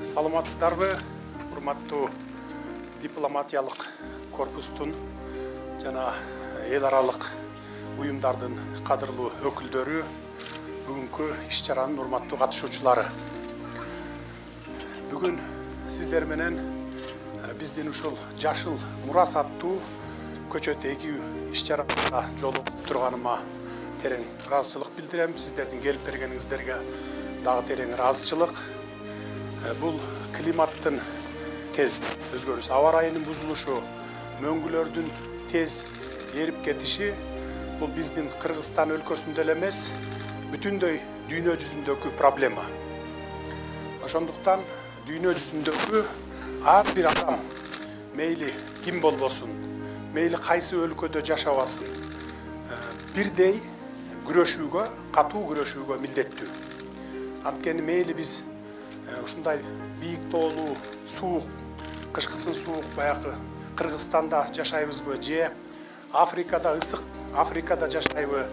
Саламатсыздарбы, урматтуу дипломатиялык корпустун жана эл аралык уюмдардын кадырлуу өкүлдөрү, бүгүнкү иш-чаранын урматтуу катышуучулары. Бүгүн сиздер менен биздин ушул жашыл мурас аттуу көчөт эгүү иш-чарага жолугуп турганыма терең ыраазычылык билдирем. Сиздердин келип бергениңиздерге дагы терең ыраазычылык. Бул климаттын тез өзгөрүшү, аба ырайынын бузулушу, мөңгүлөрдүн тез эрип кетиши бул биздин Кыргызстан өлкөсүндө эле эмес, бүтүндөй дүйнө жүзүндөгү проблема. Ошондуктан дүйнө жүзүндөгү ар бир адам, мейли ким болбосун, мейли кайсы өлкөдө жашабасын, бирдей күрөшүүгө, катуу күрөшүүгө милдеттүү. Анткени мейли биз ушундай бийик тоолуу, суук, кышкысын суук баягы Кыргызстанда жашайбызбы же Африкада ысык, Африкада жашайбы.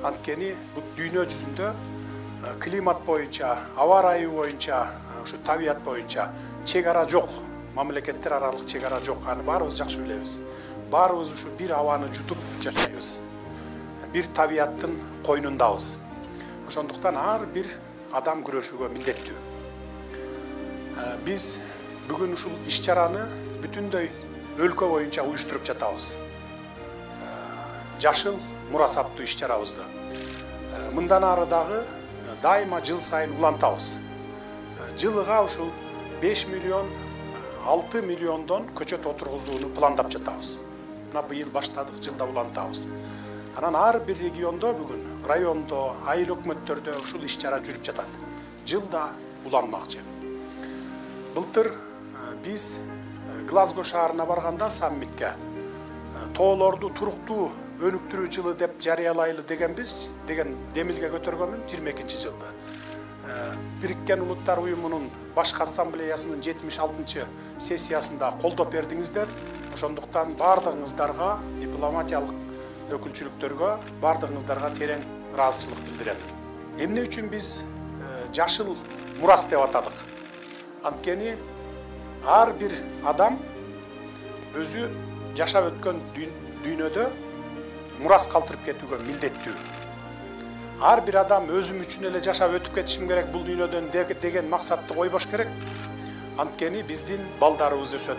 Анткени бул дүйнө жүзүндө климат боюнча, аба ырайы боюнча, ушу табият боюнча чек ара жок, мамлекеттер аралык чек ара жок. Аны баарыбыз жакшы билебиз. Баарыбыз ушу бир абаны жутуп жашайбыз. Бир табияттын койнундабыз. Ошондуктан ар бир адам күрөшүүгө милдеттүү. Биз бүгүн ушул иш-чараны бүтүндөй өлкө боюнча уюштуруп жатабыз. Жашыл мурас аттуу иш-чарабызды. Мындан ары дагы дайыма жыл сайын улантабыз. Жылыга ушул 5 миллион, 6 миллиондон көчөт отургузууну пландап жатабыз. Мына быйыл баштадык, жылда улантабыз. Анан ар бир региондо бүгүн, райондо, айыл өкмөттөрдө ушул иш-чара жүрүп жатат. Жылда уланмакчы. Былтыр биз Глазго шаарына барганда саммитке тоолорду туруктуу өнүктүрүү жылы деп жарыялайлы деген демилге көтөргөнмүн 22-жылды. Бириккен Улуттар уюмунун башкы ассамблеясынын 76-чы сессиясында колдоп бердиңиздер. Ошондуктан бардыгыңыздарга, дипломатиялык өкүлчүлүктөргө, бардыгыңыздарга терең ыраазычылык билдирем. Эмне үчүн биз жашыл мурас деп атадык? Анткени ар бир адам өзү жашап өткөн дүйнөдө мурас калтырып кетүүгө милдеттүү. Ар бир адам өзүм үчүн эле жашап өтүп кетишим керек бул дүйнөдөн деген максатты койбош керек. Анткени биздин балдарыбыз өсөт,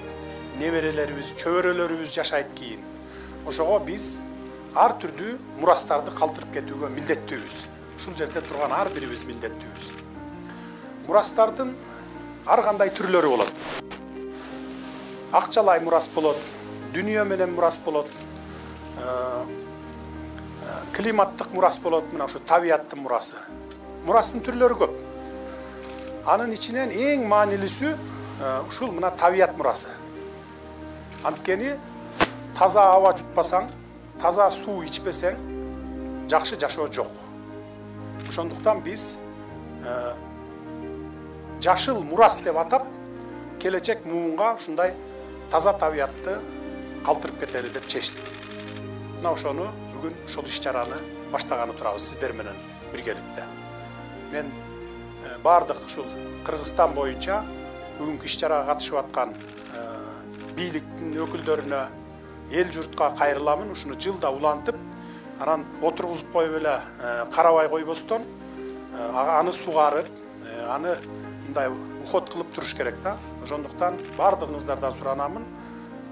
неберелерибиз, чөбөрөлөрүбүз жашайт кийин. Ошого биз ар түрдүү мурастарды калтырып кетүүгө милдеттүүбүз. Ушул жерде турган ар бирибиз милдеттүүбүз. Мурастардын ар кандай түрлөрү болот. Акчалай мурас болот, дүнүйө менен мурас болот, климаттык мурас болот, мына ушу табияттын мурасы. Мурастын түрлөрү көп. Анын ичинен эң маанилүүсү ушул мына табият мурасы. Анткени таза аба жутпасаң, таза суу ичпесең, жакшы жашоо жок. Ошондуктан биз жашыл мурас деп атап, келечек муунга ушундай таза табиятты калтырып кетели деп чечтик. Мына ошону бүгүн ушул иш-чараны баштаганы турабыз сиздер менен биргеликте. Мен бардык ушул Кыргызстан боюнча бүгүнкү иш-чарага катышып аткан бийликтин өкүлдөрүнө, эл журтка кайрыламын. Ушуну жылда улантып, анан отургузуп коюп эле карабай койбостон, аны сугарып, аны мындай ухот кылып туруш керек да. Ошондуктан бардыгыңыздардан суранамын,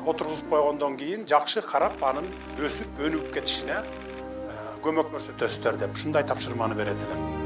отургузуп койгондон кийин жакшы карап, анын өсүп, өнүгүп кетишине көмөк көрсөтөсүздөр деп ушундай тапшырманы берет элем.